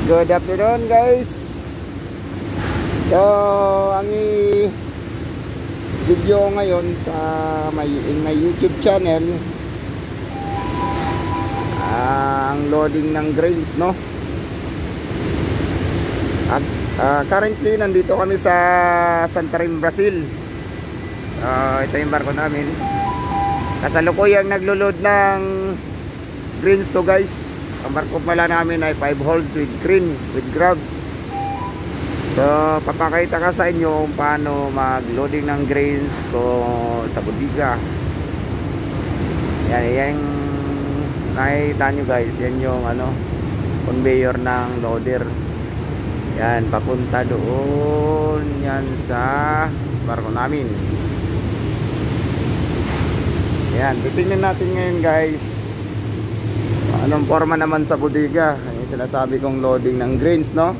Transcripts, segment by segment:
Good afternoon guys. So ang video ngayon sa my YouTube channel, ang loading ng grains, no? At currently nandito kami sa Santarém, Brazil. Ito yung barko namin. Kasalukuyang naglo-load ng grains to guys. Ang barko pala namin ay 5 holes with crane, with grabs. So papakita ka sa inyo kung paano mag-loading ng grains ko sa bodega. Yan nakita nyo guys, yan yung conveyor ng loader. Yan, papunta doon yan sa barko namin. Yan, titingnan natin ngayon guys anong forma naman sa bodega. Yung sinasabi kong loading ng grains, no?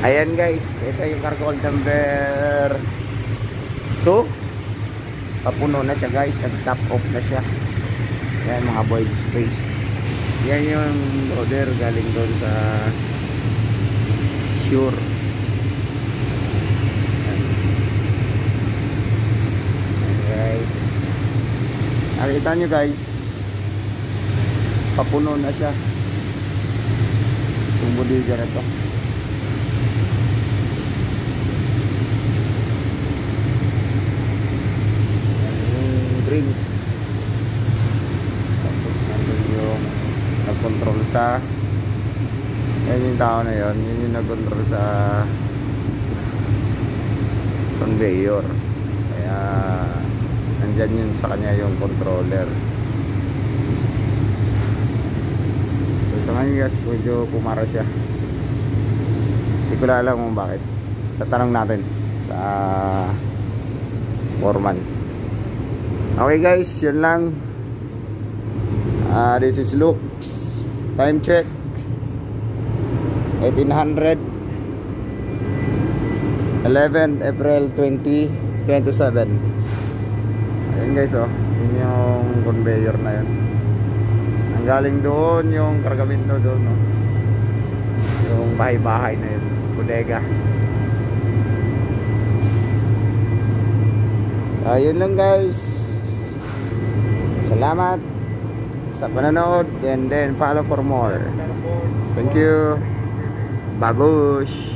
Ayan guys, ito yung cargo hold number 2. Papuno na siya guys, nag-top off na siya. Yan mga void space. Yan yung loader galing doon sa Sure. Nakita nyo guys, papuno na siya yung bodega na to. Yung drinks, tapos nandun yung nag-control sa, yan yung tao na yun, yun yung nag-control sa conveyor. Kaya nandyan yun sa kanya yung controller. So sa ngayon guys, medyo pumara siya. Hindi ko alam kung bakit. Tatanong natin sa foreman. Okay guys, yun lang. This is Luke's time check 1800 11 April 2027. Ayan guys, yun yung conveyor na yun. Ang galing doon yung kargamento doon, no? Yung bahay-bahay na yun, bodega. Ayun lang guys. Salamat sa panonood, and then follow for more. Thank you. Babush.